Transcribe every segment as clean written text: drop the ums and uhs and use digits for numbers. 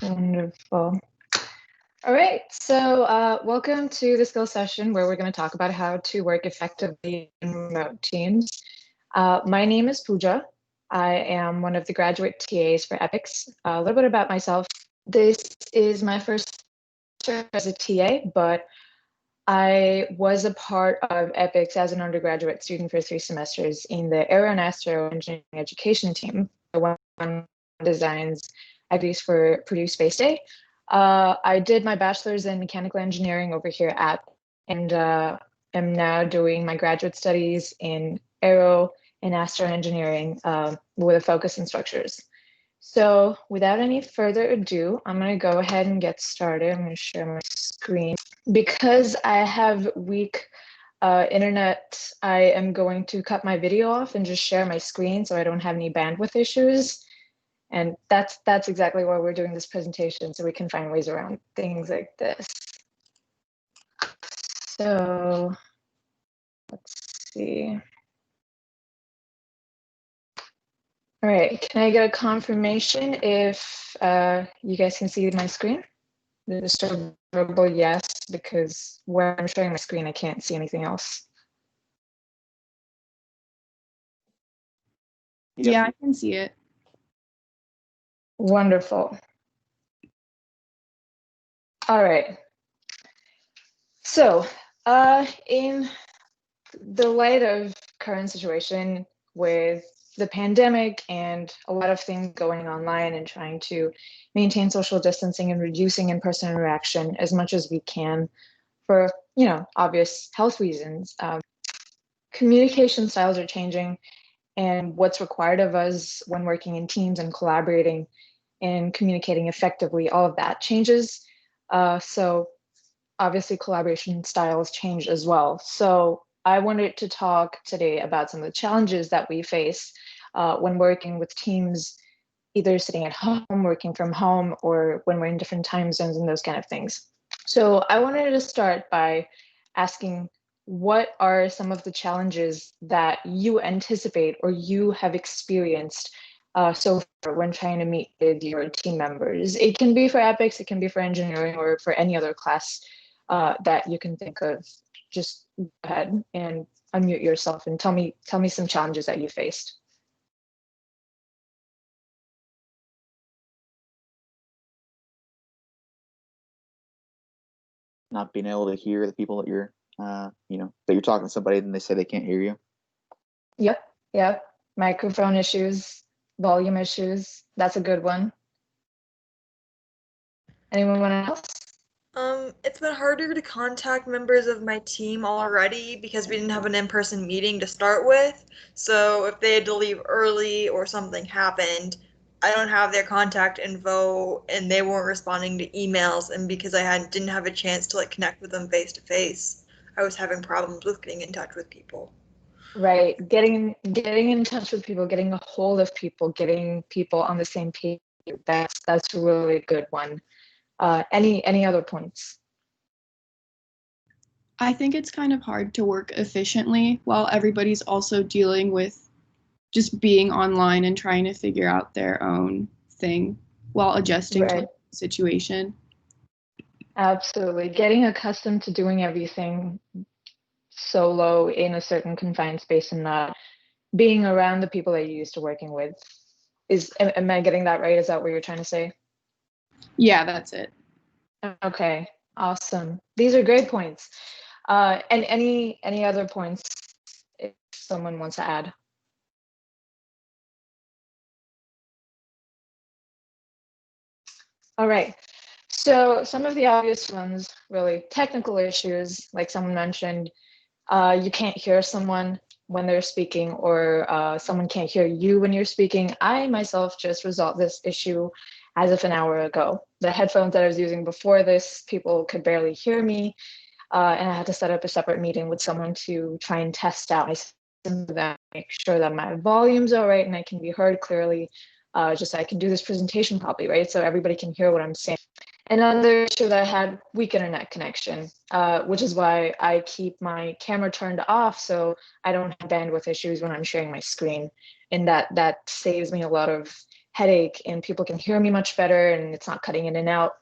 Wonderful. All right, so welcome to the skill session where we're going to talk about how to work effectively in remote teams. My name is Pooja. I am one of the graduate TAs for EPICS. A little bit about myself. This is my first term as a TA, but I was a part of EPICS as an undergraduate student for 3 semesters in the Aero and Astro Engineering Education team, the one designs activities for Purdue Space Day. I did my bachelor's in mechanical engineering over here at, and am now doing my graduate studies in Aero and Astro Engineering with a focus in structures. So without any further ado, I'm going to go ahead and get started. I'm going to share my screen. Because I have weak internet, I am going to cut my video off and just share my screen so I don't have any bandwidth issues. And that's exactly why we're doing this presentation, so we can find ways around things like this. So let's see. All right, can I get a confirmation if you guys can see my screen? Just a verbal yes, because when I'm showing my screen, I can't see anything else. Yep. Yeah, I can see it. Wonderful. All right. So in the light of current situation with the pandemic and a lot of things going online and trying to maintain social distancing and reducing in-person interaction as much as we can for, obvious health reasons, communication styles are changing, and what's required of us when working in teams and collaborating and communicating effectively, all of that changes. So obviously collaboration styles change as well. So I wanted to talk today about some of the challenges that we face when working with teams, either sitting at home, working from home, or when we're in different time zones and those kind of things. So I wanted to start by asking, what are some of the challenges that you anticipate or you have experienced so far when trying to meet with your team members? It can be for EPICS, it can be for engineering, or for any other class that you can think of. Just go ahead and unmute yourself and tell me some challenges that you faced. Not being able to hear the people that you're, that you're talking to somebody and they say they can't hear you. Yep. Microphone issues, volume issues. That's a good one. Anyone else? It's been harder to contact members of my team already because we didn't have an in-person meeting to start with. So if they had to leave early or something happened, I don't have their contact info and they weren't responding to emails. And because I didn't have a chance to connect with them face to face, I was having problems with getting in touch with people. Right, getting in touch with people, getting a hold of people, getting people on the same page. That's a really good one. Any other points? I think it's kind of hard to work efficiently while everybody's also dealing with just being online and trying to figure out their own thing while adjusting to the situation. Absolutely. Getting accustomed to doing everything solo in a certain confined space and not being around the people that you're used to working with. Am I getting that right? Is that what you're trying to say? Yeah, that's it. Okay, awesome. These are great points. And any other points if someone wants to add? All right. So some of the obvious ones, really technical issues, like someone mentioned, you can't hear someone when they're speaking, or someone can't hear you when you're speaking. I myself just resolved this issue as of an hour ago. The headphones that I was using before this, people could barely hear me, and I had to set up a separate meeting with someone to try and test out my system, that make sure that my volume's all right and I can be heard clearly, just so I can do this presentation properly, right? So everybody can hear what I'm saying. Another issue that I had, weak internet connection, which is why I keep my camera turned off so I don't have bandwidth issues when I'm sharing my screen. And that saves me a lot of headache and people can hear me much better and it's not cutting in and out.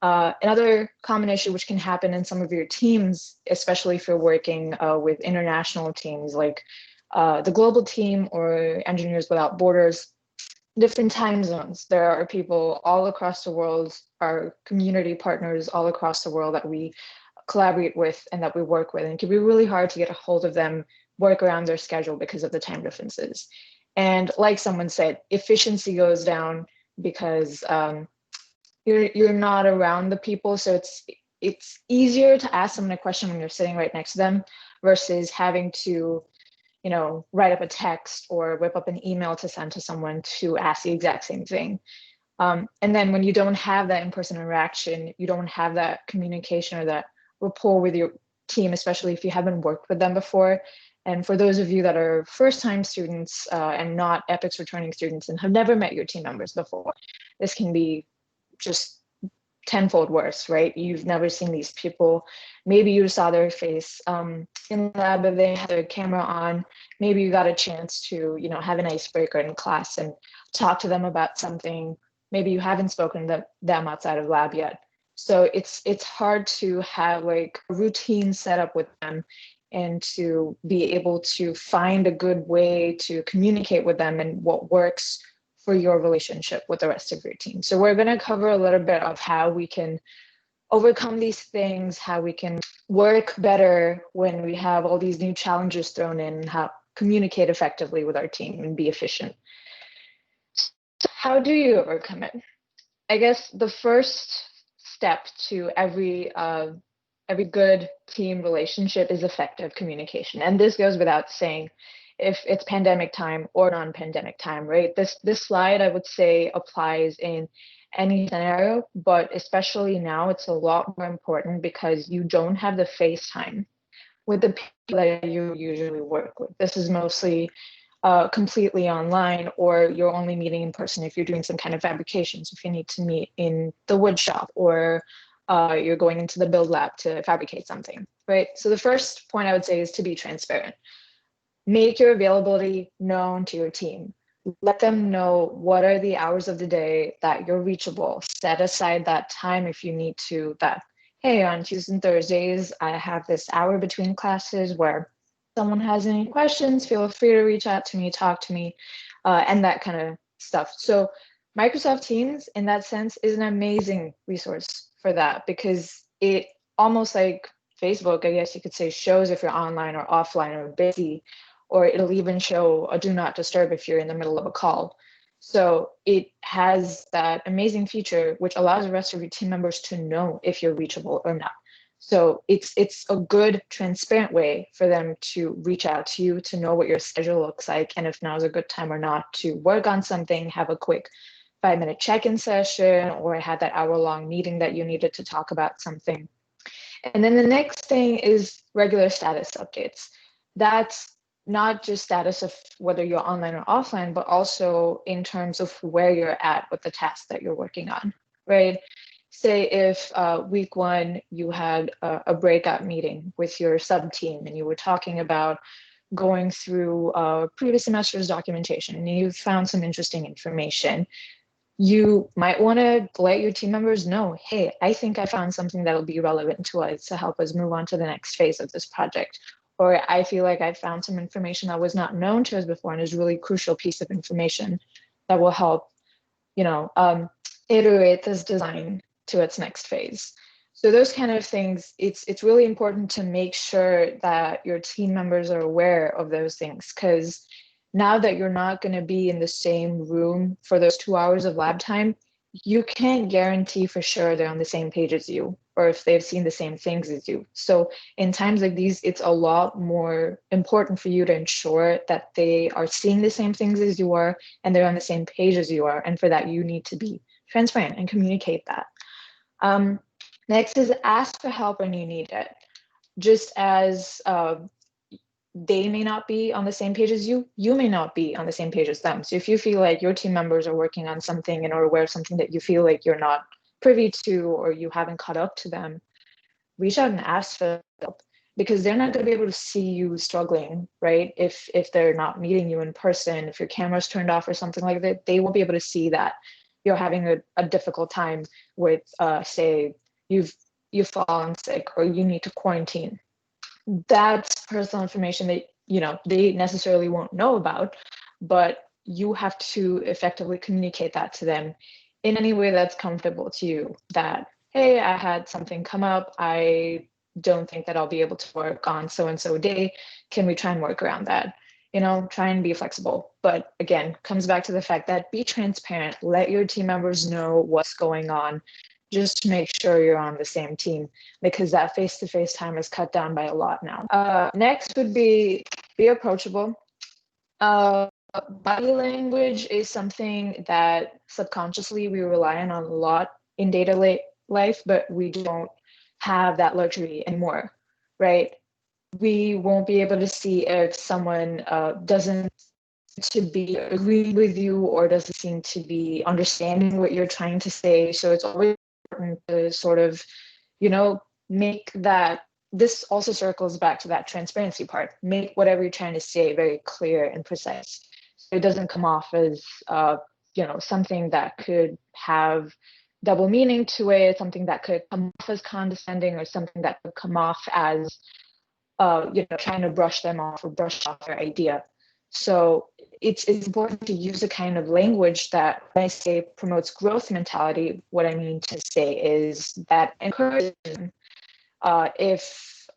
Another common issue which can happen in some of your teams, especially if you're working with international teams like the global team or Engineers Without Borders, different time zones. There are people all across the world, our community partners all across the world that we collaborate with and that we work with. And it can be really hard to get a hold of them, work around their schedule because of the time differences. And like someone said, efficiency goes down because you're not around the people. So it's easier to ask someone a question when you're sitting right next to them versus having to, you know, write up a text or whip up an email to send to someone to ask the exact same thing. And then when you don't have that in-person interaction, you don't have that communication or that rapport with your team, especially if you haven't worked with them before. And for those of you that are first-time students and not EPICS returning students and have never met your team members before, this can be just tenfold worse, right? You've never seen these people. Maybe you saw their face in lab, but they had their camera on. Maybe you got a chance to, you know, have an icebreaker in class and talk to them about something. Maybe you haven't spoken to them outside of lab yet. So it's hard to have like a routine set up with them and to be able to find a good way to communicate with them and what works for your relationship with the rest of your team. So we're going to cover a little bit of how we can overcome these things, how we can work better when we have all these new challenges thrown in, and how communicate effectively with our team and be efficient. So how do you overcome it? I guess the first step to every good team relationship is effective communication. And this goes without saying if it's pandemic time or non-pandemic time, right? This slide, I would say, applies in any scenario, but especially now, it's a lot more important because you don't have the face time with the people that you usually work with. This is mostly completely online, or you're only meeting in person if you're doing some kind of fabrications, if you need to meet in the wood shop, or you're going into the build lab to fabricate something, right? So the first point I would say is to be transparent. Make your availability known to your team. Let them know what are the hours of the day that you're reachable. Set aside that time if you need to, that, hey, on Tuesdays and Thursdays, I have this hour between classes where someone has any questions, feel free to reach out to me, talk to me, and that kind of stuff. So Microsoft Teams, in that sense, is an amazing resource for that because it almost like Facebook, I guess you could say, shows if you're online or offline or busy, or it'll even show a do not disturb if you're in the middle of a call. So it has that amazing feature which allows the rest of your team members to know if you're reachable or not. So it's a good, transparent way for them to reach out to you, to know what your schedule looks like, and if now is a good time or not to work on something, have a quick 5-minute check-in session, or have that hour-long meeting that you needed to talk about something. And then the next thing is regular status updates. That's not just status of whether you're online or offline, but also in terms of where you're at with the task that you're working on, right? Say if week 1 you had a breakout meeting with your sub team and you were talking about going through previous semester's documentation and you found some interesting information, you might want to let your team members know, hey, I think I found something that'll be relevant to us to help us move on to the next phase of this project. Or I feel like I found some information that was not known to us before and is a really crucial piece of information that will help, you know, iterate this design to its next phase. So those kind of things, it's really important to make sure that your team members are aware of those things, because now that you're not going to be in the same room for those 2 hours of lab time, you can't guarantee for sure they're on the same page as you, or if they've seen the same things as you. So in times like these, it's a lot more important for you to ensure that they are seeing the same things as you are and they're on the same page as you are. And for that, you need to be transparent and communicate that. Next is ask for help when you need it. Just as they may not be on the same page as you, you may not be on the same page as them. So if you feel like your team members are working on something and are aware of something that you feel like you're not privy to or you haven't caught up to them, reach out and ask for help. because they're not going to be able to see you struggling, right? If they're not meeting you in person, if your camera's turned off or something like that, they won't be able to see that you're having a difficult time with, say, you've fallen sick or you need to quarantine. That's personal information that, you know, they necessarily won't know about, but you have to effectively communicate that to them in any way that's comfortable to you, that, hey, I had something come up, I don't think that I'll be able to work on so and so day, can we try and work around that? You know, try and be flexible. But again, comes back to the fact that be transparent, let your team members know what's going on, just to make sure you're on the same team, because that face-to-face time is cut down by a lot now. Next would be approachable. Body language is something that subconsciously we rely on a lot in daily life, but we don't have that luxury anymore, right? We won't be able to see if someone doesn't to be agreeing with you or doesn't seem to be understanding what you're trying to say. So it's always important to sort of, you know, make that, this also circles back to that transparency part, make whatever you're trying to say very clear and precise. So it doesn't come off as, you know, something that could have double meaning to it, something that could come off as condescending, or something that could come off as, you know, trying to brush them off or brush off their idea. So it's important to use a kind of language that, when I say promotes growth mentality, what I mean to say is that encourages them, if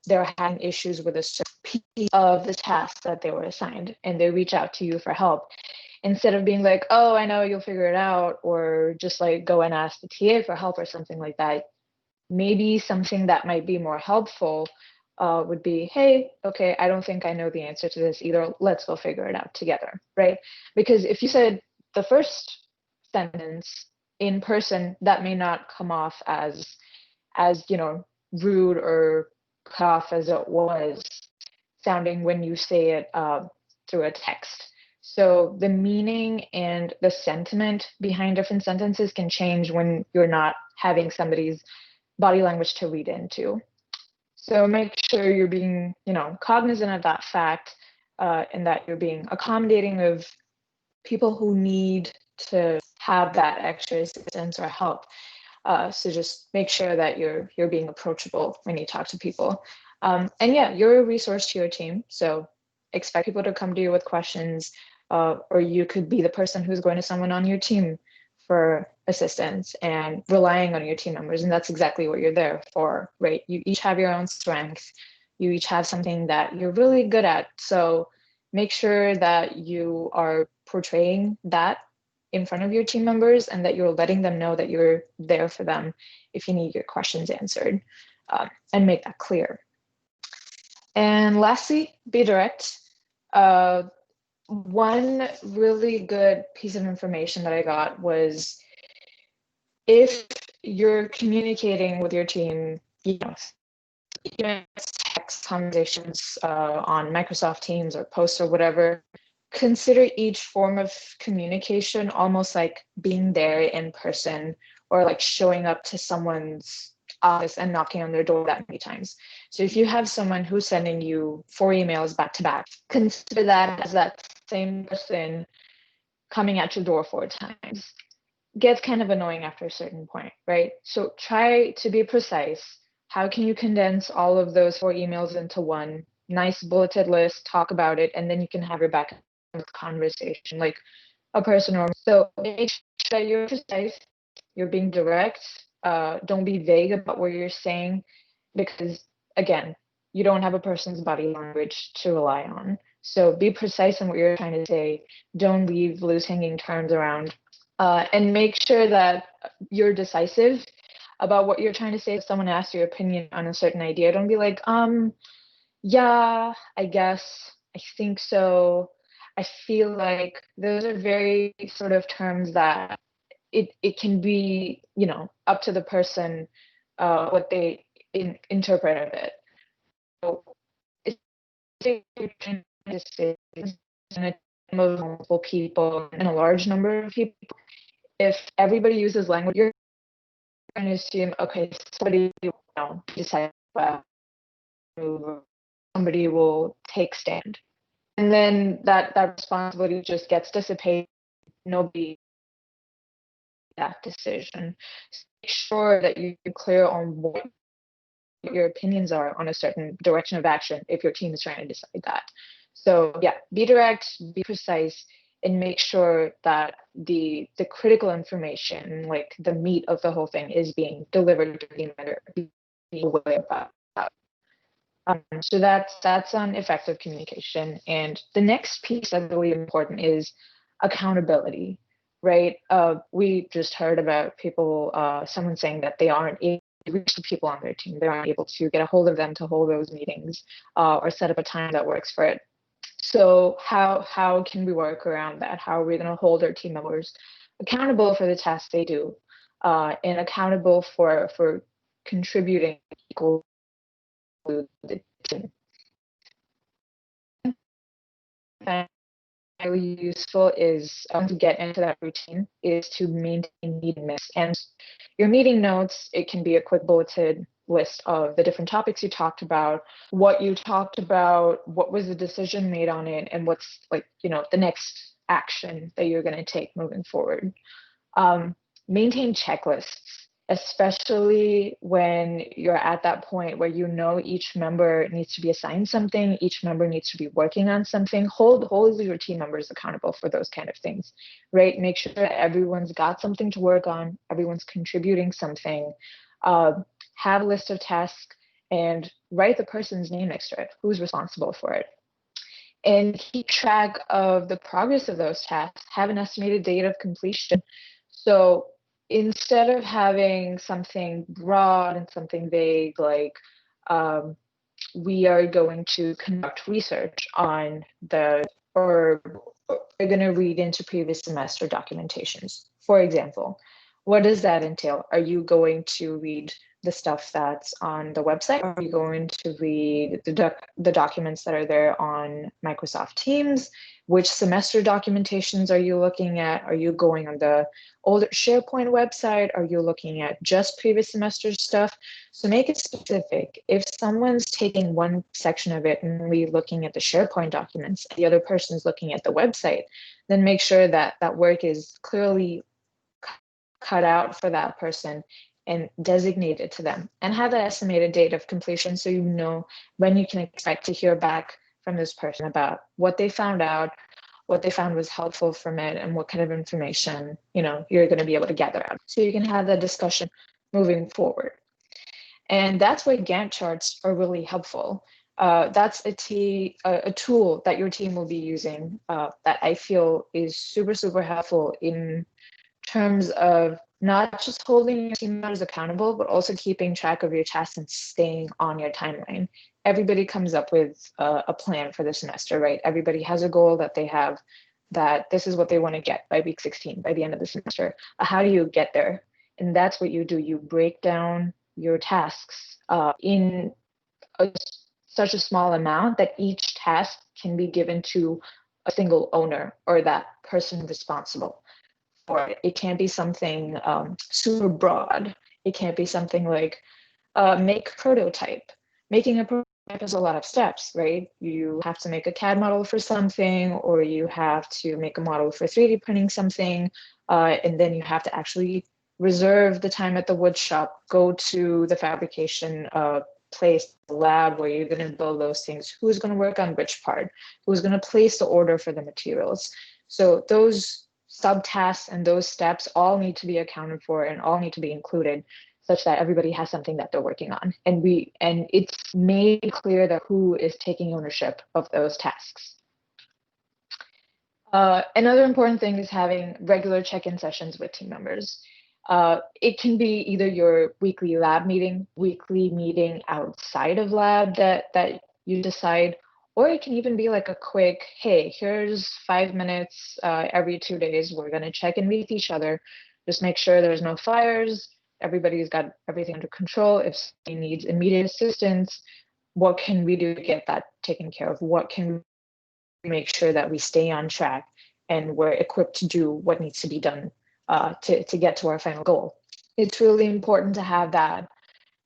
they're having issues with a certain piece of the task that they were assigned and they reach out to you for help, instead of being like, oh, I know, you'll figure it out, or just like go and ask the TA for help or something like that. Maybe something that might be more helpful would be, hey, okay, I don't think I know the answer to this either. Let's go figure it out together, right? Because if you said the first sentence in person, that may not come off as, you know, rude or cut off as it was sounding when you say it through a text. So the meaning and the sentiment behind different sentences can change when you're not having somebody's body language to read into. So make sure you're being, you know, cognizant of that fact, and that you're being accommodating of people who need to have that extra assistance or help. So just make sure that you're being approachable when you talk to people. And yeah, you're a resource to your team, so expect people to come to you with questions, or you could be the person who's going to someone on your team for assistance and relying on your team members. And that's exactly what you're there for, right? You each have your own strengths. You each have something that you're really good at. So make sure that you are portraying that in front of your team members, and that you're letting them know that you're there for them if you need your questions answered, and make that clear. And lastly, be direct. One really good piece of information that I got was, if you're communicating with your team, you know, text conversations on Microsoft Teams or posts or whatever, consider each form of communication almost like being there in person, or like showing up to someone's office and knocking on their door that many times. So if you have someone who's sending you 4 emails back to back, consider that as that same person coming at your door 4 times. Gets kind of annoying after a certain point, right? So try to be precise. How can you condense all of those 4 emails into one nice bulleted list, talk about it, and then you can have your back and conversation like a person normal. So make sure that you're precise, you're being direct. Don't be vague about what you're saying, because again, you don't have a person's body language to rely on. So be precise in what you're trying to say. Don't leave loose hanging terms around, and make sure that you're decisive about what you're trying to say. If someone asks your opinion on a certain idea, don't be like, yeah, I guess, I think so, I feel like. Those are very sort of terms that it can be, you know, up to the person what they interpret of it. So it's in a team of multiple people and a large number of people. If everybody uses language, you're going to assume, okay, somebody, you know, decided, well, move, somebody will take stand. And then that responsibility just gets dissipated. Nobody that decision. So make sure that you're clear on what your opinions are on a certain direction of action if your team is trying to decide that. So yeah, be direct, be precise, and make sure that the critical information, like the meat of the whole thing, is being delivered to the matter. Be aware about that. So that's on effective communication. And the next piece that's really important is accountability, right? We just heard about people, someone saying that they aren't able to reach the people on their team. They aren't able to get a hold of them to hold those meetings or set up a time that works for it. So how can we work around that? How are we going to hold our team members accountable for the tasks they do, and accountable for contributing equal to the team? And really useful is to get into that routine is to maintain meeting minutes. And your meeting notes, it can be a quick bulleted list of the different topics you talked about, what you talked about, what was the decision made on it, and what's, like, the next action that you're going to take moving forward. Maintain checklists, especially when you're at that point where each member needs to be assigned something, each member needs to be working on something. Hold your team members accountable for those kind of things, right? Make sure that everyone's got something to work on, everyone's contributing something. Have a list of tasks and write the person's name next to it, who's responsible for it. And keep track of the progress of those tasks. Have an estimated date of completion. So instead of having something broad and something vague, like we are going to conduct research on or we're going to read into previous semester documentations, for example. What does that entail? Are you going to read the stuff that's on the website? Are you going to read the documents that are there on Microsoft Teams? Which semester documentations are you looking at? Are you going on the older SharePoint website? Are you looking at just previous semester stuff? So make it specific. If someone's taking one section of it and really looking at the SharePoint documents, and the other person's looking at the website, then make sure that that work is clearly cut out for that person and designated to them, and have that estimated date of completion so you know when you can expect to hear back from this person about what they found out, what they found was helpful from it, and what kind of information you're going to be able to gather out, so you can have that discussion moving forward. And that's why Gantt charts are really helpful. That's a tool that your team will be using that I feel is super, super helpful in terms of not just holding your team members accountable, but also keeping track of your tasks and staying on your timeline. Everybody comes up with a plan for the semester, right? Everybody has a goal that they have, that this is what they want to get by week 16, by the end of the semester. How do you get there? And that's what you do. You break down your tasks in such a small amount that each task can be given to a single owner or that person responsible for it. It can't be something super broad. It can't be something like make a prototype. Making a prototype is a lot of steps, right? You have to make a CAD model for something, or you have to make a model for 3D printing something, and then you have to actually reserve the time at the wood shop, go to the fabrication place, the lab where you're going to build those things. Who's going to work on which part? Who's going to place the order for the materials? So those subtasks and those steps all need to be accounted for and all need to be included, such that everybody has something that they're working on. And it's made clear that who is taking ownership of those tasks. Another important thing is having regular check-in sessions with team members. It can be either your weekly lab meeting, weekly meeting outside of lab that you decide, or it can even be like a quick, hey, here's 5 minutes every 2 days. We're going to check in with each other. Just make sure there's no fires. Everybody's got everything under control. If somebody needs immediate assistance, what can we do to get that taken care of? What can we make sure that we stay on track and we're equipped to do what needs to be done to get to our final goal? It's really important to have that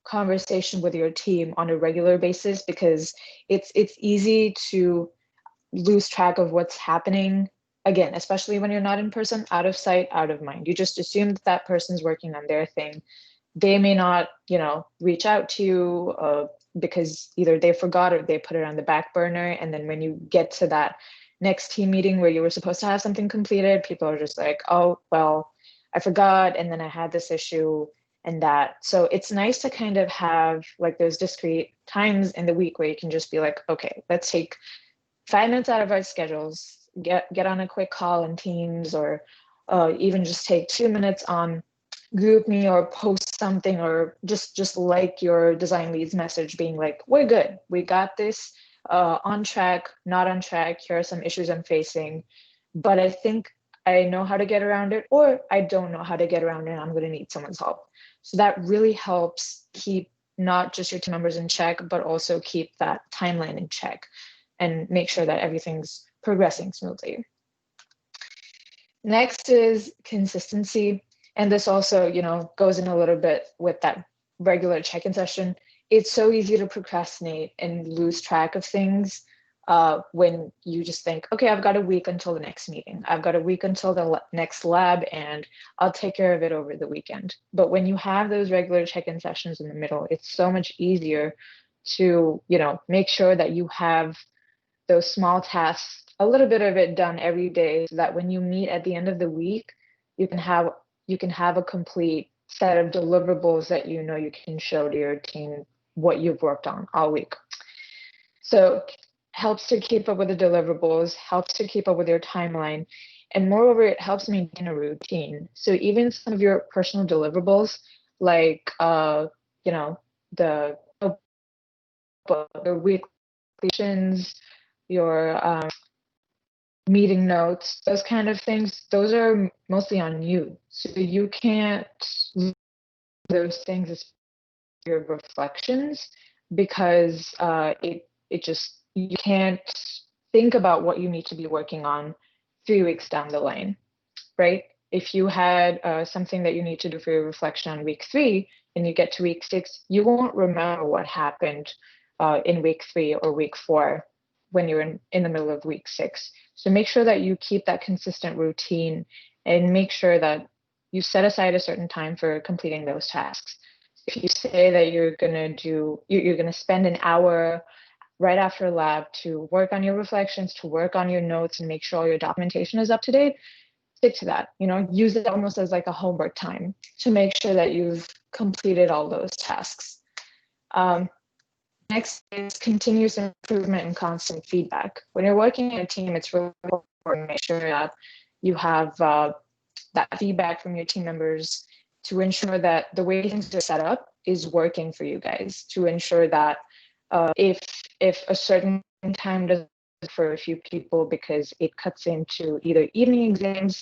conversation with your team on a regular basis, because it's easy to lose track of what's happening, again, especially when you're not in person. Out of sight, out of mind. You just assume that that person's working on their thing. They may not, reach out to you because either they forgot or they put it on the back burner. And then when you get to that next team meeting where you were supposed to have something completed, people are just like, oh, well, I forgot, and then I had this issue and that. So it's nice to kind of have like those discrete times in the week where you can just be like, okay, let's take 5 minutes out of our schedules, get on a quick call in Teams, or even just take 2 minutes on GroupMe, or post something, or just like your design leads message being like, we're good, we got this, on track, not on track, here are some issues I'm facing, but I think I know how to get around it, or I don't know how to get around it and I'm going to need someone's help. So that really helps keep not just your team members in check, but also keep that timeline in check and make sure that everything's progressing smoothly. Next is consistency. And this also, goes in a little bit with that regular check-in session. It's so easy to procrastinate and lose track of things when you just think, okay, I've got a week until the next meeting. I've got a week until the next lab, and I'll take care of it over the weekend. But when you have those regular check-in sessions in the middle, it's so much easier to, make sure that you have those small tasks, a little bit of it done every day, so that when you meet at the end of the week, you can have a complete set of deliverables that you can show to your team what you've worked on all week. So helps to keep up with the deliverables, helps to keep up with your timeline, and moreover, it helps maintain a routine. So even some of your personal deliverables, like the weekly sessions, your meeting notes, those kind of things, those are mostly on you. So you can't use those things as your reflections, because you can't think about what you need to be working on 3 weeks down the line, right? If you had something that you need to do for your reflection on week 3 and you get to week 6, you won't remember what happened in week 3 or week 4 when you're in the middle of week 6. So make sure that you keep that consistent routine, and make sure that you set aside a certain time for completing those tasks. If you say that you're going to spend an hour right after lab to work on your reflections, to work on your notes, and make sure all your documentation is up to date, stick to that. Use it almost as like a homework time to make sure that you've completed all those tasks. Next is continuous improvement and constant feedback. When you're working in a team, it's really important to make sure that you have that feedback from your team members to ensure that the way things are set up is working for you guys, to ensure that if a certain time doesn't work for a few people because it cuts into either evening exams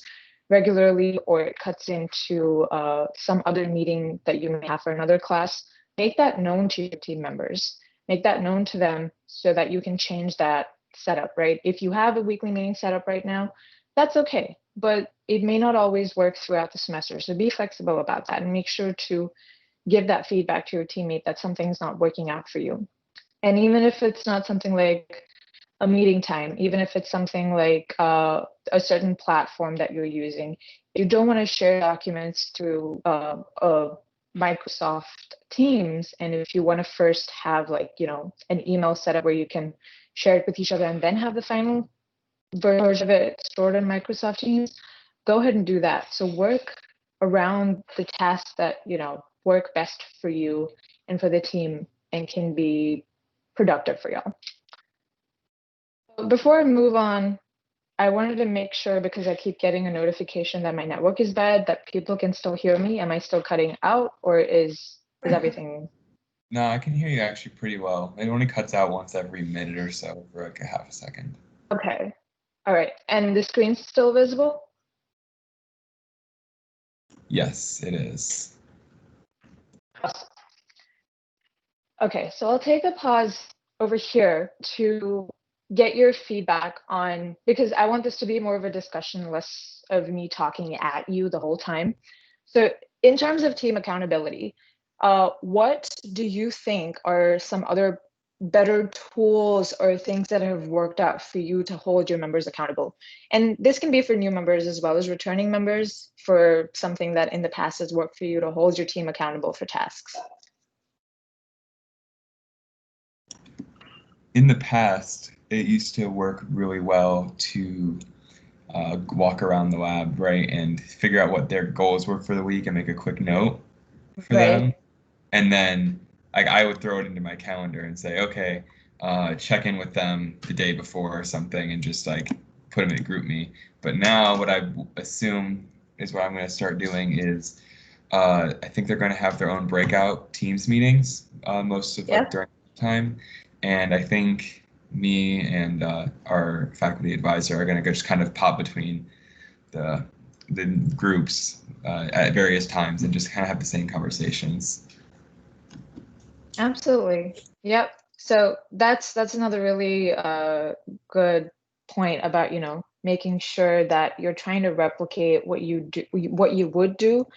regularly, or it cuts into some other meeting that you may have for another class, make that known to your team members. Make that known to them so that you can change that setup, right? If you have a weekly meeting set up right now, that's okay, but it may not always work throughout the semester. So be flexible about that and make sure to give that feedback to your teammate that something's not working out for you. And even if it's not something like a meeting time, even if it's something like a certain platform that you're using, you don't want to share documents through Microsoft Teams, and if you want to first have an email setup where you can share it with each other and then have the final version of it stored in Microsoft Teams, go ahead and do that. So work around the tasks that work best for you and for the team and can be productive for y'all. Before I move on, I wanted to make sure, because I keep getting a notification that my network is bad, that people can still hear me. Am I still cutting out, or is everything? No, I can hear you actually pretty well. It only cuts out once every minute or so for like a half a second. Okay. All right. And the screen's still visible? Yes, it is. Awesome. Okay, so I'll take a pause over here to get your feedback on, because I want this to be more of a discussion, less of me talking at you the whole time. So in terms of team accountability, What do you think are some other better tools or things that have worked out for you to hold your members accountable? And this can be for new members as well as returning members, for something that in the past has worked for you to hold your team accountable for tasks. In the past, it used to work really well to walk around the lab, right, and figure out what their goals were for the week and make a quick note for them. And then I would throw it into my calendar and say, okay, check in with them the day before or something, and just like put them in a group me. But now what I assume is what I'm going to start doing is I think they're going to have their own breakout Teams meetings most of like during time. And I think me and our faculty advisor are going to just kind of pop between the groups at various times and just kind of have the same conversations. Absolutely. Yep. So that's another really good point about, you know, making sure that you're trying to replicate what you would do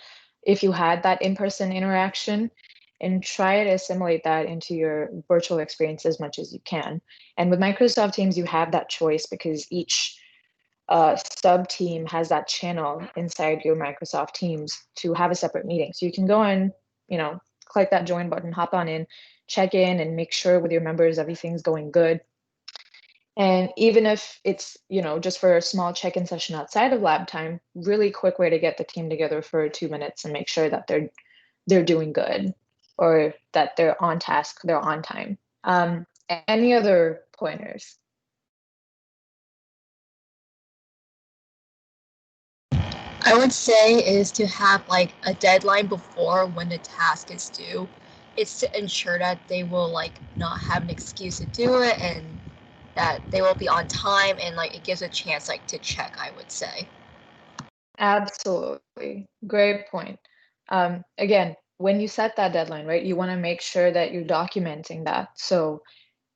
if you had that in-person interaction, and try to assimilate that into your virtual experience as much as you can. And with Microsoft Teams, you have that choice because each sub team has that channel inside your Microsoft Teams to have a separate meeting. So you can go and, you know, click that join button, hop on in, check in, and make sure with your members everything's going good. And even if it's, you know, just for a small check-in session outside of lab time, really quick way to get the team together for 2 minutes and make sure that they're doing good, or that they're on task, they're on time. Any other pointers? I would say is to have like a deadline before when the task is due. It's to ensure that they will like not have an excuse to do it, and that they will be on time, and like it gives a chance like to check, I would say. Absolutely. Great point. Again, when you set that deadline, right, you want to make sure that you're documenting that. So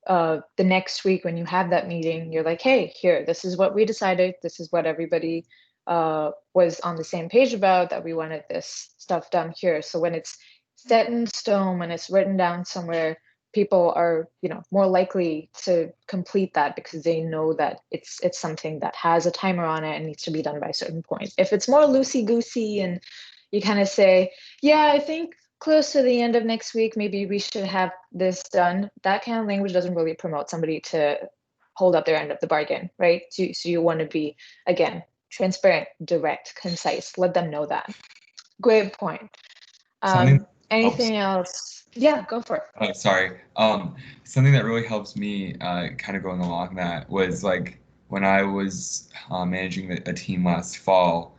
the next week when you have that meeting, you're like, hey, here, this is what we decided. This is what everybody was on the same page about, that we wanted this stuff done here. So when it's set in stone, when it's written down somewhere, people are, you know, more likely to complete that because they know that it's something that has a timer on it and needs to be done by a certain point. If it's more loosey-goosey and you kind of say, yeah, I think close to the end of next week, maybe we should have this done, that kind of language doesn't really promote somebody to hold up their end of the bargain, right? So you want to be, again, transparent, direct, concise, let them know that. Great point. Anything else? Yeah, go for it. Oh, sorry. Something that really helps me kind of going along that was like when I was managing a team last fall,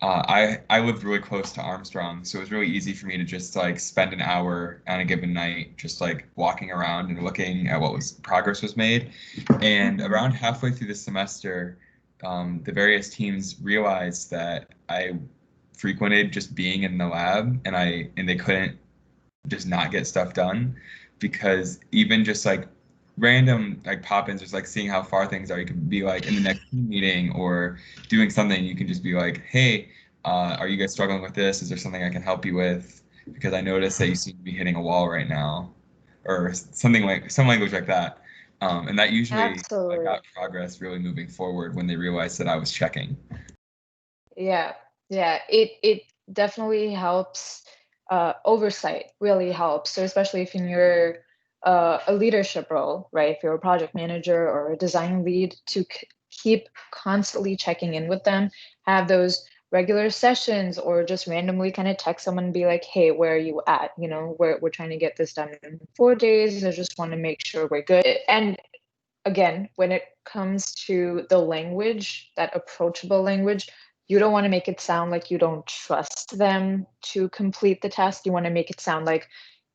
I lived really close to Armstrong, so it was really easy for me to just like spend an hour on a given night just like walking around and looking at what progress was made. And around halfway through the semester, the various teams realized that I frequented just being in the lab, and they couldn't just not get stuff done, because even just like random like pop-ins, just like seeing how far things are, you could be like in the next meeting or doing something, you can just be like, hey, are you guys struggling with this? Is there something I can help you with? Because I noticed that you seem to be hitting a wall right now, or something like some language like that. And that usually got progress really moving forward when they realized that I was checking. Yeah, it definitely helps. Oversight really helps. So especially if you're a leadership role, right? If you're a project manager or a design lead, to keep constantly checking in with them, have those regular sessions, or just randomly kind of text someone and be like, hey, where are you at? You know, we're trying to get this done in 4 days. I just want to make sure we're good. And again, when it comes to the language, that approachable language, you don't want to make it sound like you don't trust them to complete the task. You want to make it sound like,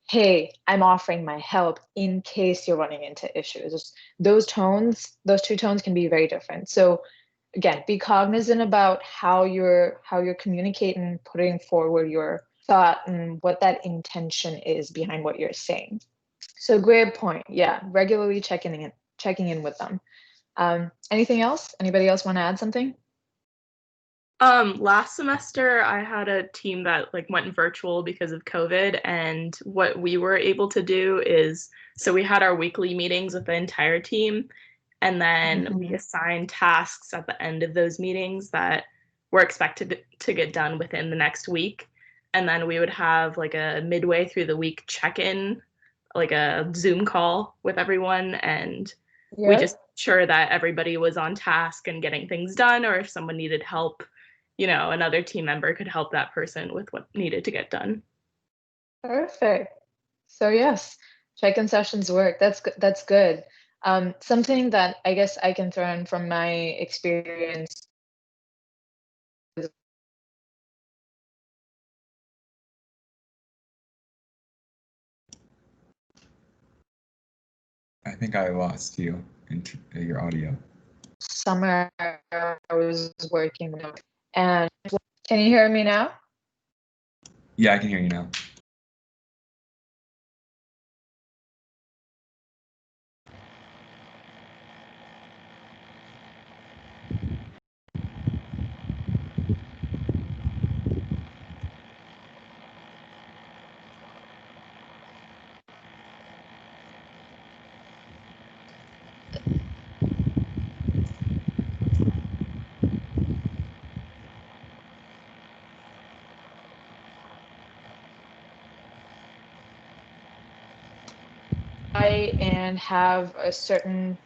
hey, I'm offering my help in case you're running into issues. Those two tones can be very different. So again, be cognizant about how you're communicating, putting forward your thought and what that intention is behind what you're saying. So great point. Yeah, regularly checking in with them. Anything else? Anybody else want to add something? Last semester I had a team that like went virtual because of COVID, and what we were able to do is, so we had our weekly meetings with the entire team, and then we assigned tasks at the end of those meetings that were expected to get done within the next week. And then we would have like a midway through the week check-in, like a Zoom call with everyone, and we just made sure that everybody was on task and getting things done, or if someone needed help, another team member could help that person with what needed to get done. Perfect. So yes, check-in sessions work. That's good. Something that I guess I can throw in from my experience. I think I lost you in your audio. Summer I was working with, and can you hear me now? Yeah, I can hear you now. And have a certain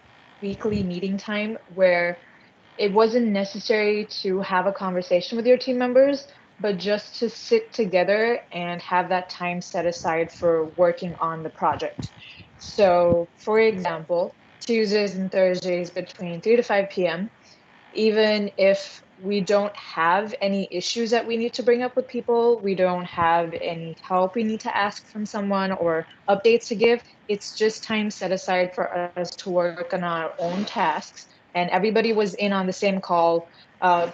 weekly meeting time where it wasn't necessary to have a conversation with your team members, but just to sit together and have that time set aside for working on the project. So, for example, Tuesdays and Thursdays between 3 to 5 p.m., even if we don't have any issues that we need to bring up with people, we don't have any help we need to ask from someone or updates to give, it's just time set aside for us to work on our own tasks. And everybody was in on the same call,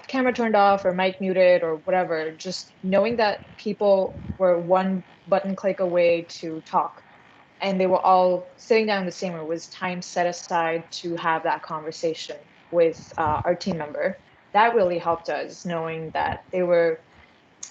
camera turned off or mic muted or whatever, just knowing that people were one button click away to talk. And they were all sitting down in the same room. It was time set aside to have that conversation with our team member. That really helped us, knowing that they were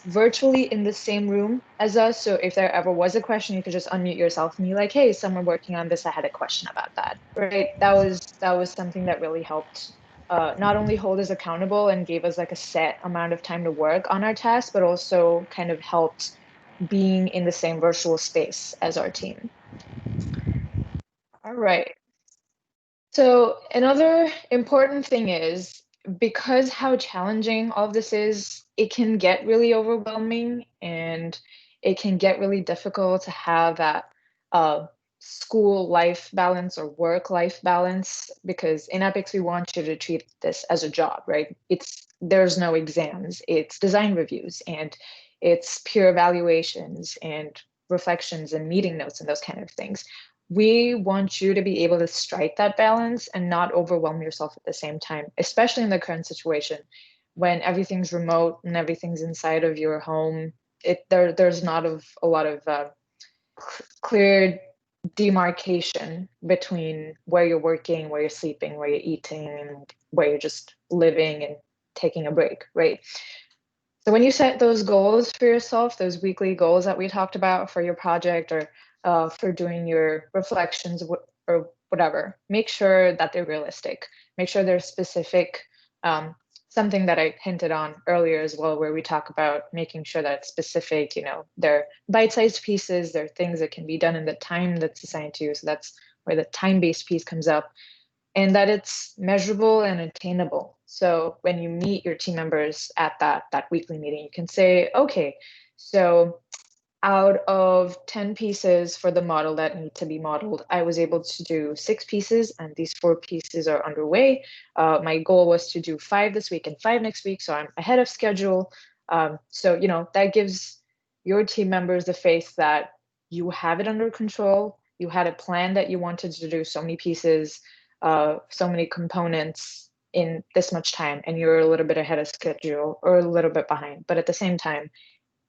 virtually in the same room as us. So if there ever was a question, you could just unmute yourself and be like, "Hey, someone working on this. I had a question about that." Right? That was something that really helped not only hold us accountable and gave us like a set amount of time to work on our tasks, but also kind of helped being in the same virtual space as our team. All right. So another important thing is, because how challenging all of this is, it can get really overwhelming and it can get really difficult to have that school life balance or work life balance, because in EPICS we want you to treat this as a job, right? There's no exams, it's design reviews and it's peer evaluations and reflections and meeting notes and those kind of things. We want you to be able to strike that balance and not overwhelm yourself at the same time, especially in the current situation when everything's remote and everything's inside of your home. There's not a lot of clear demarcation between where you're working, where you're sleeping, where you're eating, and where you're just living and taking a break, right? So when you set those goals for yourself, those weekly goals that we talked about for your project or for doing your reflections or whatever, make sure that they're realistic. Make sure they're specific. Something that I hinted on earlier as well, where we talk about making sure that it's specific, they're bite-sized pieces, they're things that can be done in the time that's assigned to you. So that's where the time-based piece comes up. And that it's measurable and attainable. So when you meet your team members at that weekly meeting, you can say, okay, so out of 10 pieces for the model that need to be modeled, I was able to do 6 pieces, and these 4 pieces are underway. My goal was to do 5 this week and 5 next week, so I'm ahead of schedule. So, that gives your team members the faith that you have it under control. You had a plan that you wanted to do so many pieces, so many components in this much time, and you're a little bit ahead of schedule or a little bit behind. But at the same time,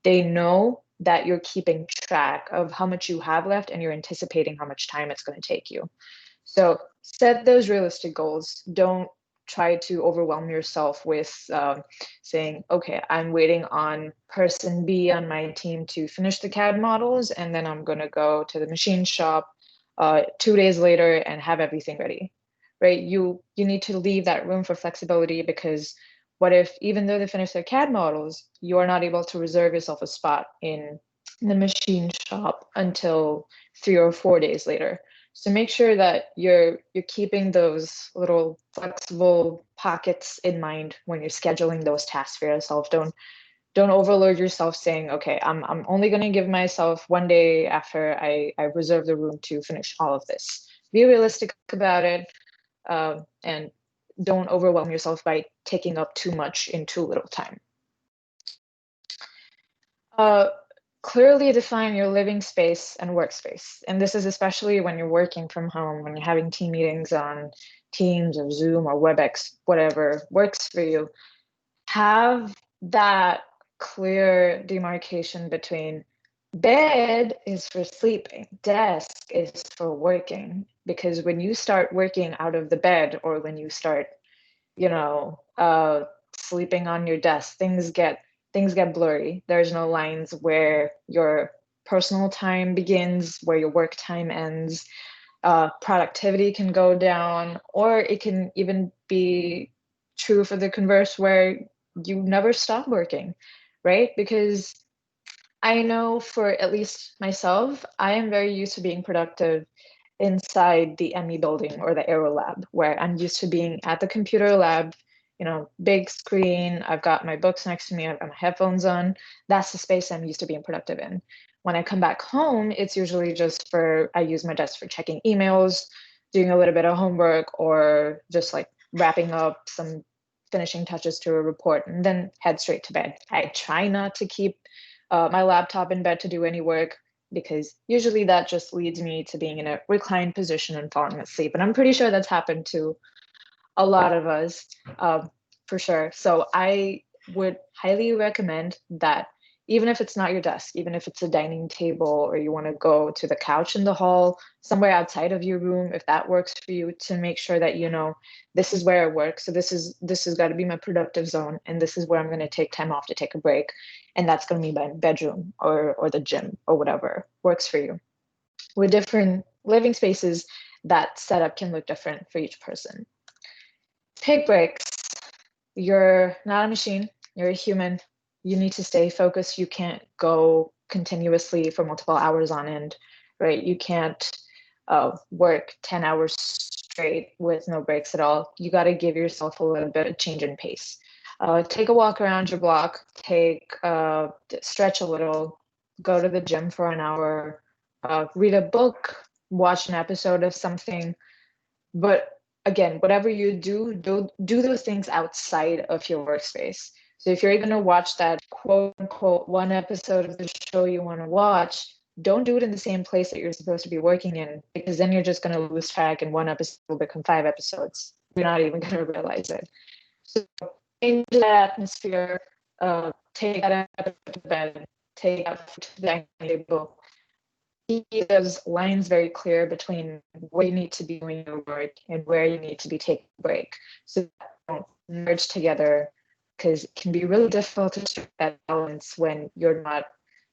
they know that you're keeping track of how much you have left and you're anticipating how much time it's going to take you. So set those realistic goals. Don't try to overwhelm yourself with saying, okay, I'm waiting on person B on my team to finish the CAD models, and then I'm going to go to the machine shop 2 days later and have everything ready, right? You need to leave that room for flexibility, because what if, even though they finish their CAD models, you are not able to reserve yourself a spot in the machine shop until 3 or 4 days later? So make sure that you're keeping those little flexible pockets in mind when you're scheduling those tasks for yourself. Don't overload yourself saying, okay, I'm only going to give myself 1 day after I reserve the room to finish all of this. Be realistic about it, and don't overwhelm yourself by taking up too much in too little time. Clearly define your living space and workspace. And this is especially when you're working from home, when you're having team meetings on Teams or Zoom or WebEx, whatever works for you. Have that clear demarcation between bed is for sleeping, desk is for working. Because when you start working out of the bed, or when you start, sleeping on your desk, things get blurry. There's no lines where your personal time begins, where your work time ends. Productivity can go down, or it can even be true for the converse, where you never stop working, right? Because I know, for at least myself, I am very used to being productive inside the ME building or the Aero lab, where I'm used to being at the computer lab, big screen, I've got my books next to me, I've got my headphones on. That's the space I'm used to being productive in. When I come back home, it's usually just I use my desk for checking emails, doing a little bit of homework, or just like wrapping up some finishing touches to a report, and then head straight to bed. I try not to keep my laptop in bed to do any work, because usually that just leads me to being in a reclined position and falling asleep. And I'm pretty sure that's happened to a lot of us, for sure. So I would highly recommend that, even if it's not your desk, even if it's a dining table, or you want to go to the couch in the hall, somewhere outside of your room, if that works for you, to make sure that this is where I work. So this has got to be my productive zone, and this is where I'm going to take time off to take a break. And that's going to be my bedroom or the gym or whatever works for you. With different living spaces, that setup can look different for each person. Take breaks. You're not a machine, you're a human. You need to stay focused. You can't go continuously for multiple hours on end, right? You can't work 10 hours straight with no breaks at all. You got to give yourself a little bit of change in pace. Take a walk around your block, stretch a little, go to the gym for an hour, read a book, watch an episode of something. But again, whatever you do those things outside of your workspace. So if you're going to watch that quote unquote one episode of the show you want to watch, don't do it in the same place that you're supposed to be working in, because then you're just going to lose track, and one episode will become 5 episodes. You're not even going to realize it. So change that atmosphere, take that out of bed, take out to the dining table. Keep those lines very clear between where you need to be doing your work and where you need to be taking a break, so that they don't merge together, because it can be really difficult to strike that balance when you're not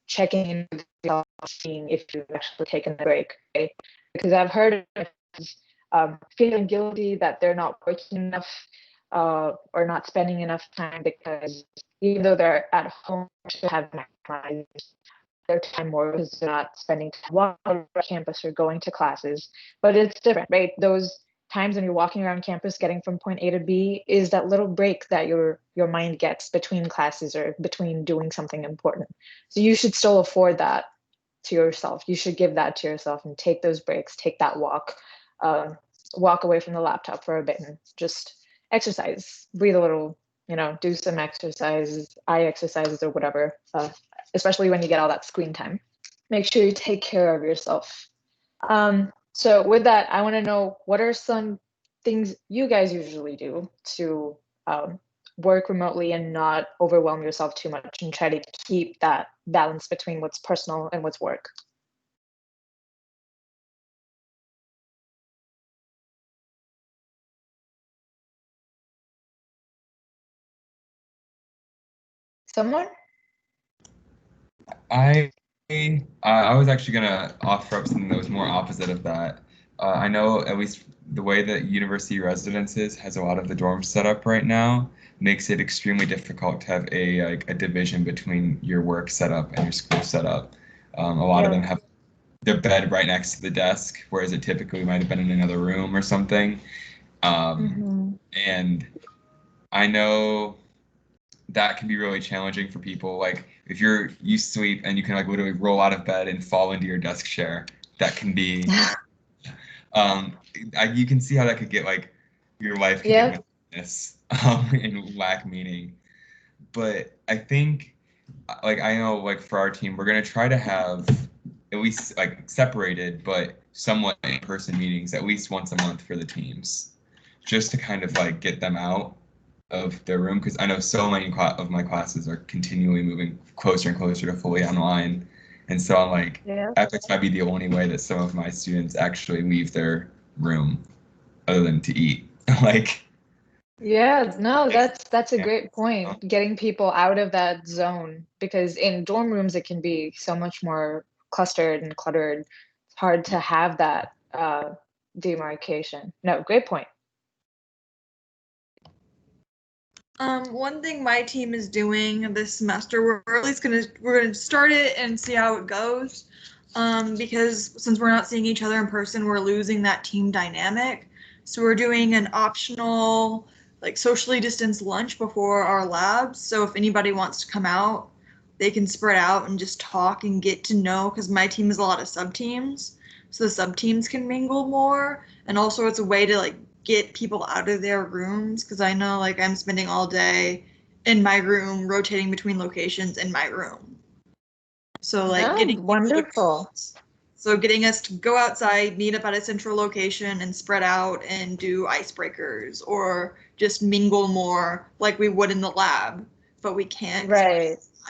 checking in with yourself, seeing if you've actually taken a break, right? Because I've heard of feeling guilty that they're not working enough, or not spending enough time, because even though they're at home, they have maximized their time more, because they're not spending time walking around campus or going to classes. But it's different, right? Those times when you're walking around campus getting from point A to B is that little break that your mind gets between classes or between doing something important. So you should still afford that to yourself. You should give that to yourself and take those breaks, take that walk, walk away from the laptop for a bit and just exercise, breathe a little, do some exercises, eye exercises or whatever, especially when you get all that screen time. Make sure you take care of yourself. So with that, I want to know, what are some things you guys usually do to work remotely and not overwhelm yourself too much, and try to keep that balance between what's personal and what's work? Someone? I was actually gonna offer up something that was more opposite of that. I know at least the way that university residences has a lot of the dorms set up right now makes it extremely difficult to have a division between your work setup and your school setup. A lot of them have their bed right next to the desk, whereas it typically might have been in another room or something. And I know that can be really challenging for people. Like if you sleep and you can like literally roll out of bed and fall into your desk chair, that can be you can see how that could get like your life could get monotonous and lack meaning. But I think like I know like for our team we're gonna try to have at least like separated but somewhat in-person meetings at least once a month for the teams, just to kind of like get them out of their room, because I know so many of my classes are continually moving closer and closer to fully online, and so I'm like, EPICS might be the only way that some of my students actually leave their room, other than to eat. Like, yeah, no, that's a great point. Getting people out of that zone, because in dorm rooms it can be so much more clustered and cluttered. It's hard to have that demarcation. No, great point. One thing my team is doing this semester, we're at least we're gonna start it and see how it goes. Because since we're not seeing each other in person, we're losing that team dynamic. So we're doing an optional, like socially distanced lunch before our labs. So if anybody wants to come out, they can spread out and just talk and get to know, because my team is a lot of sub teams. So the sub teams can mingle more. And also it's a way to like get people out of their rooms, because I know like I'm spending all day in my room rotating between locations in my room. So like getting wonderful. So getting us to go outside, meet up at a central location and spread out and do icebreakers or just mingle more like we would in the lab, but we can't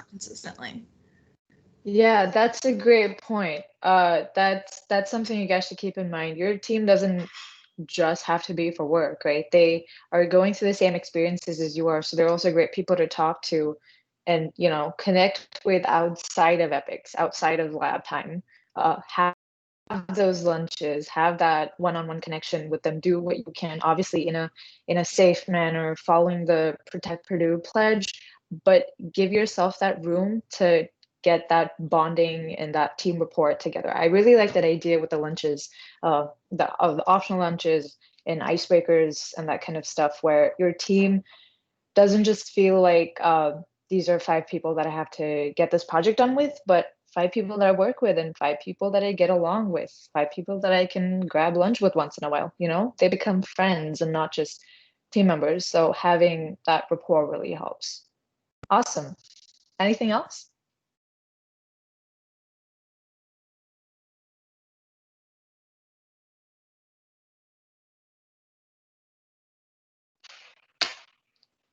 consistently. Yeah, that's a great point. That's something you guys should keep in mind. Your team doesn't just have to be for work, right? They are going through the same experiences as you are, so they're also great people to talk to and, you know, connect with outside of EPICS, outside of lab time. Have those lunches, have that one-on-one connection with them, do what you can, obviously in a safe manner, following the Protect Purdue pledge, but give yourself that room to get that bonding and that team rapport together. I really like that idea with the lunches, the optional lunches and icebreakers and that kind of stuff, where your team doesn't just feel like these are 5 people that I have to get this project done with, but 5 people that I work with and 5 people that I get along with, 5 people that I can grab lunch with once in a while. You know, they become friends and not just team members. So having that rapport really helps. Awesome. Anything else?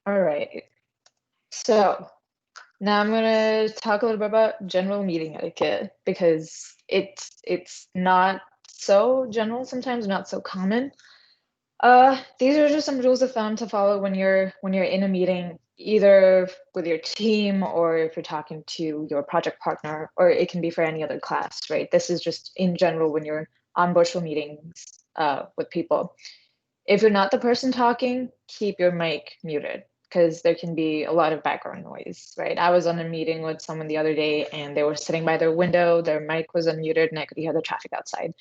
All right. So now I'm gonna talk a little bit about general meeting etiquette, because it's not so general sometimes, not so common. These are just some rules of thumb to follow when you're in a meeting, either with your team or if you're talking to your project partner, or it can be for any other class, right? This is just in general when you're on virtual meetings with people. If you're not the person talking, keep your mic muted, because there can be a lot of background noise, right? I was on a meeting with someone the other day and they were sitting by their window, their mic was unmuted, and I could hear the traffic outside.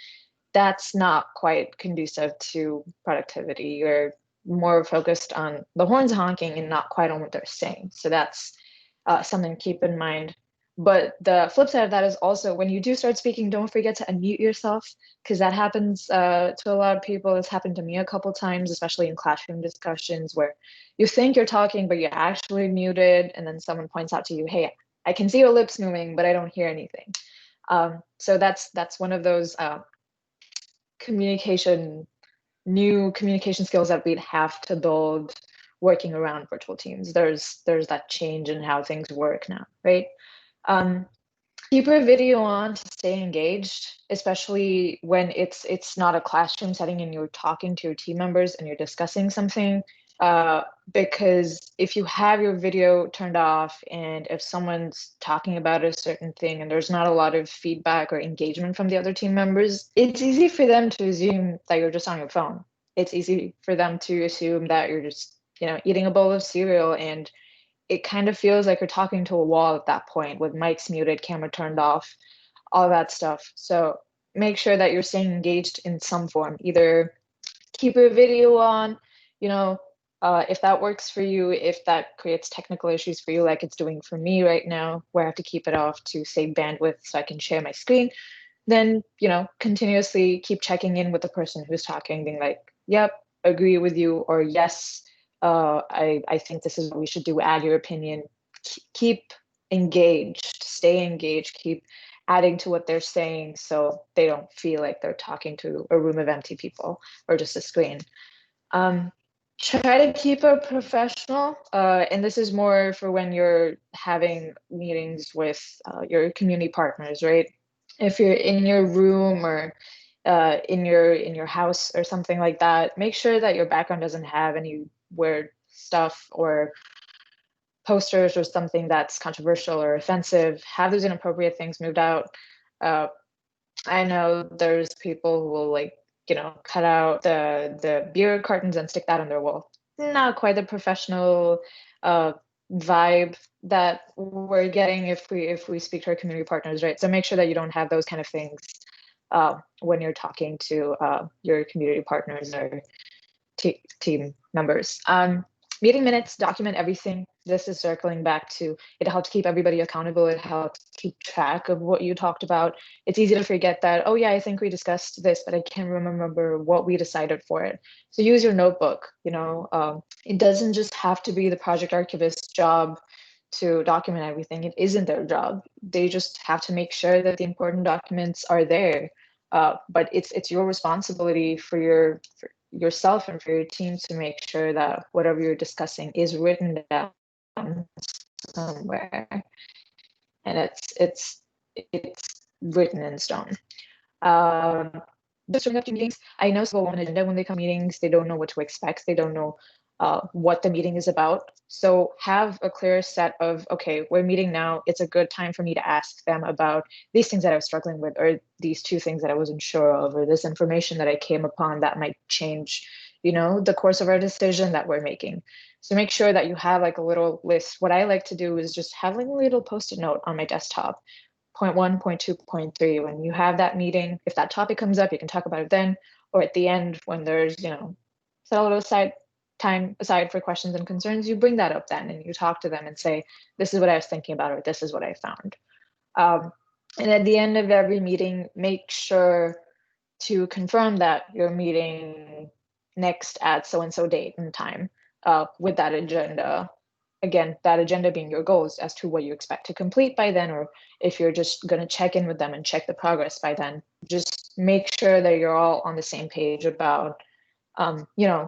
That's not quite conducive to productivity. You're more focused on the horns honking and not quite on what they're saying. So that's something to keep in mind. But the flip side of that is also, when you do start speaking, don't forget to unmute yourself, because that happens to a lot of people. It's happened to me a couple times, especially in classroom discussions, where you think you're talking, but you're actually muted. And then someone points out to you, hey, I can see your lips moving, but I don't hear anything. So that's one of those new communication skills that we'd have to build working around virtual teams. There's that change in how things work now, right? Keep your video on to stay engaged, especially when it's not a classroom setting and you're talking to your team members and you're discussing something. Because if you have your video turned off and if someone's talking about a certain thing and there's not a lot of feedback or engagement from the other team members, it's easy for them to assume that you're just on your phone. It's easy for them to assume that you're just, eating a bowl of cereal, and it kind of feels like you're talking to a wall at that point with mics muted, camera turned off, all that stuff. So make sure that you're staying engaged in some form. Either keep a video on, if that works for you, if that creates technical issues for you, like it's doing for me right now, where I have to keep it off to save bandwidth so I can share my screen, then, continuously keep checking in with the person who's talking, being like, yep, agree with you, or yes, I think this is what we should do, add your opinion. Keep engaged, stay engaged, keep adding to what they're saying so they don't feel like they're talking to a room of empty people or just a screen. Try to keep it professional, and this is more for when you're having meetings with your community partners, right? If you're in your room or in your house or something like that, make sure that your background doesn't have any weird stuff or posters or something that's controversial or offensive. Have those inappropriate things moved out. I know there's people who will cut out the beer cartons and stick that on their wall. Not quite the professional vibe that we're getting if we speak to our community partners, right? So make sure that you don't have those kind of things when you're talking to your community partners or team members. Meeting minutes, document everything. This is circling back to, it helps keep everybody accountable. It helps keep track of what you talked about. It's easy to forget that, oh yeah, I think we discussed this, but I can't remember what we decided for it. So use your notebook. It doesn't just have to be the project archivist's job to document everything. It isn't their job. They just have to make sure that the important documents are there. But it's your responsibility for yourself and for your team to make sure that whatever you're discussing is written down somewhere, and it's written in stone. Just showing up to meetings. I know people want an agenda when they come to meetings. They don't know what to expect. They don't know what the meeting is about. So have a clear set of, okay, we're meeting now. It's a good time for me to ask them about these things that I was struggling with, or these two things that I wasn't sure of, or this information that I came upon that might change, the course of our decision that we're making. So make sure that you have like a little list. What I like to do is just have like a little Post-it note on my desktop. Point 1, point 2, point 3. When you have that meeting, if that topic comes up, you can talk about it then, or at the end when there's, set a little time aside for questions and concerns, you bring that up then and you talk to them and say, this is what I was thinking about, or this is what I found. And at the end of every meeting, make sure to confirm that you're meeting next at so-and-so date and time with that agenda. Again, that agenda being your goals as to what you expect to complete by then, or if you're just going to check in with them and check the progress by then. Just make sure that you're all on the same page about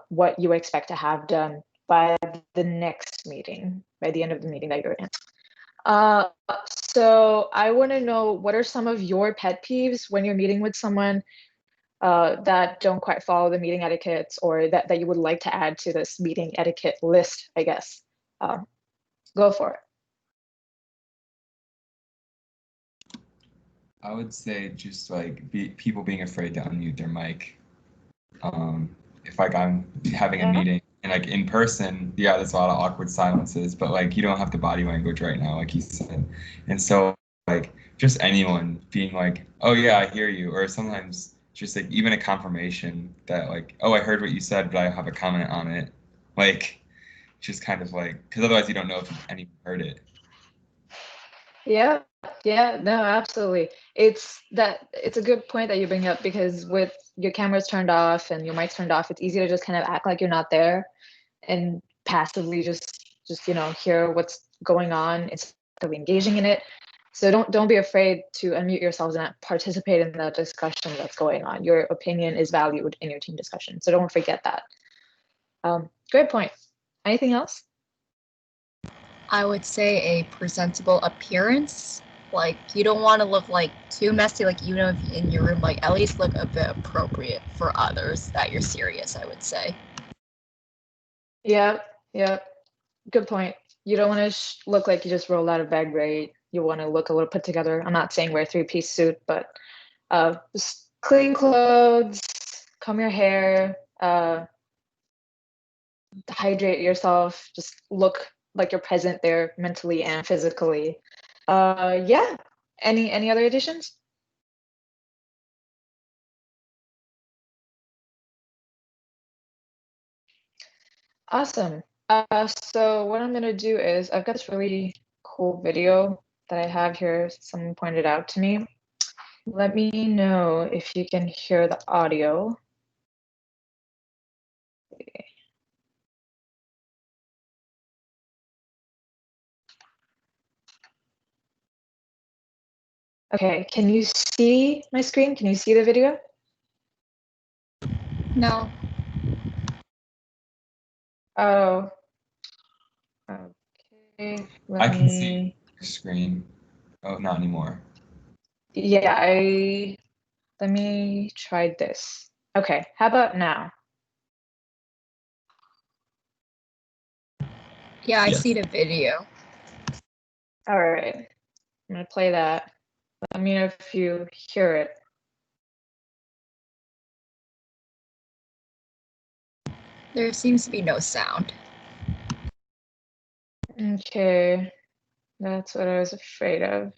what you expect to have done by the next meeting, by the end of the meeting that you're in. So I want to know, what are some of your pet peeves when you're meeting with someone that don't quite follow the meeting etiquettes, or that you would like to add to this meeting etiquette list, I guess? Go for it. I would say just like people being afraid to unmute their mic. If like I'm having a meeting and like in person, yeah, there's a lot of awkward silences, but like you don't have the body language right now, like you said. And so like just anyone being like, oh yeah, I hear you, or sometimes just like even a confirmation that like, oh, I heard what you said, but I have a comment on it. Like just kind of like, because otherwise you don't know if anyone heard it. Yeah, no, absolutely. It's a good point that you bring up, because with your cameras turned off and your mics turned off, it's easy to just kind of act like you're not there and passively just hear what's going on instead of engaging in it. So don't be afraid to unmute yourselves and participate in the discussion that's going on. Your opinion is valued in your team discussion, so don't forget that. Great point. Anything else? I would say a presentable appearance. Like, you don't want to look like too messy, like even if in your room, like at least look a bit appropriate for others that you're serious, I would say. Yep, yep. Good point. You don't want to look like you just rolled out of bed, right? You want to look a little put together. I'm not saying wear a three-piece suit, but just clean clothes, comb your hair, hydrate yourself, just look like you're present there mentally and physically. Yeah. Any other additions? Awesome. So what I'm gonna do is I've got this really cool video that I have here. Someone pointed out to me. Let me know if you can hear the audio. Okay, can you see my screen? Can you see the video? No. Oh. Okay. I can see your screen. Oh, not anymore. Yeah, let me try this. Okay, how about now? Yeah, I Yes. see the video. All right, I'm gonna play that. Let me know if you hear it. There seems to be no sound. Okay, that's what I was afraid of.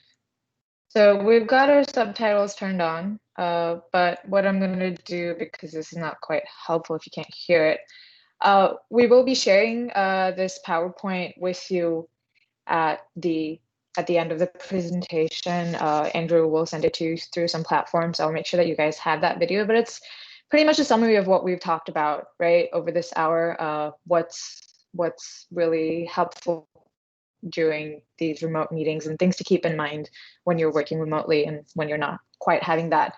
So we've got our subtitles turned on, but what I'm going to do, because this is not quite helpful if you can't hear it, we will be sharing this PowerPoint with you at the end of the presentation. Andrew will send it to you through some platforms. I'll make sure that you guys have that video, but it's pretty much a summary of what we've talked about, right, over this hour. What's really helpful during these remote meetings and things to keep in mind when you're working remotely and when you're not quite having that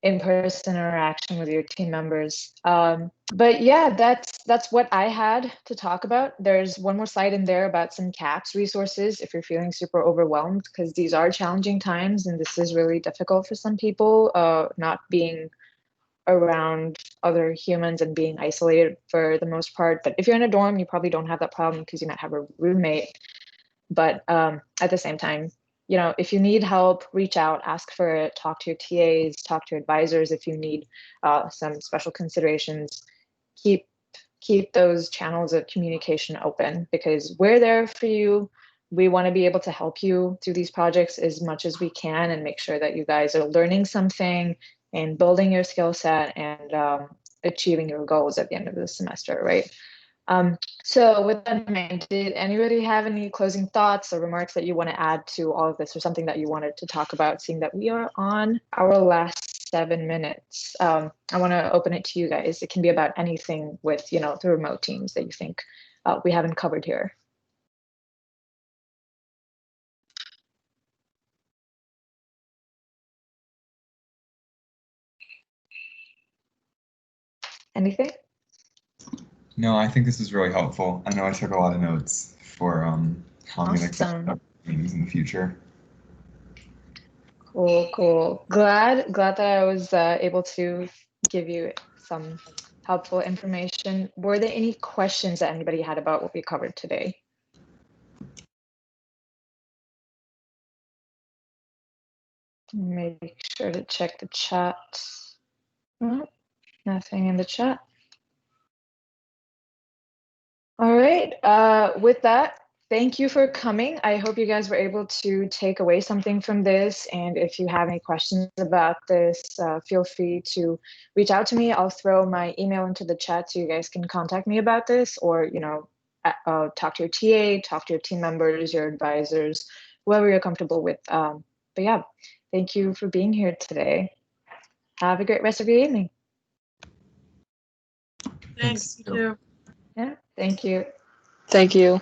in-person interaction with your team members. But yeah, that's what I had to talk about. There's one more slide in there about some CAPS resources if you're feeling super overwhelmed, because these are challenging times and this is really difficult for some people, not being around other humans and being isolated for the most part. But if you're in a dorm, you probably don't have that problem because you might have a roommate. But at the same time, if you need help, reach out, ask for it, talk to your TAs, talk to your advisors if you need some special considerations. Keep those channels of communication open because we're there for you. We want to be able to help you through these projects as much as we can and make sure that you guys are learning something and building your skill set and achieving your goals at the end of the semester, right? So with that in mind, did anybody have any closing thoughts or remarks that you want to add to all of this or something that you wanted to talk about, seeing that we are on our last 7 minutes? I want to open it to you guys. It can be about anything with, the remote teams that you think we haven't covered here. Anything? No, I think this is really helpful. I know I took a lot of notes for how I'm going to conduct meetings in the future. Cool. Glad that I was able to give you some helpful information. Were there any questions that anybody had about what we covered today? Make sure to check the chat. Nothing in the chat. All right. With that, thank you for coming. I hope you guys were able to take away something from this. And if you have any questions about this, feel free to reach out to me. I'll throw my email into the chat so you guys can contact me about this, or talk to your TA, talk to your team members, your advisors, whoever you're comfortable with. But yeah, thank you for being here today. Have a great rest of your evening. Thanks, you too. Yeah, thank you. Thank you.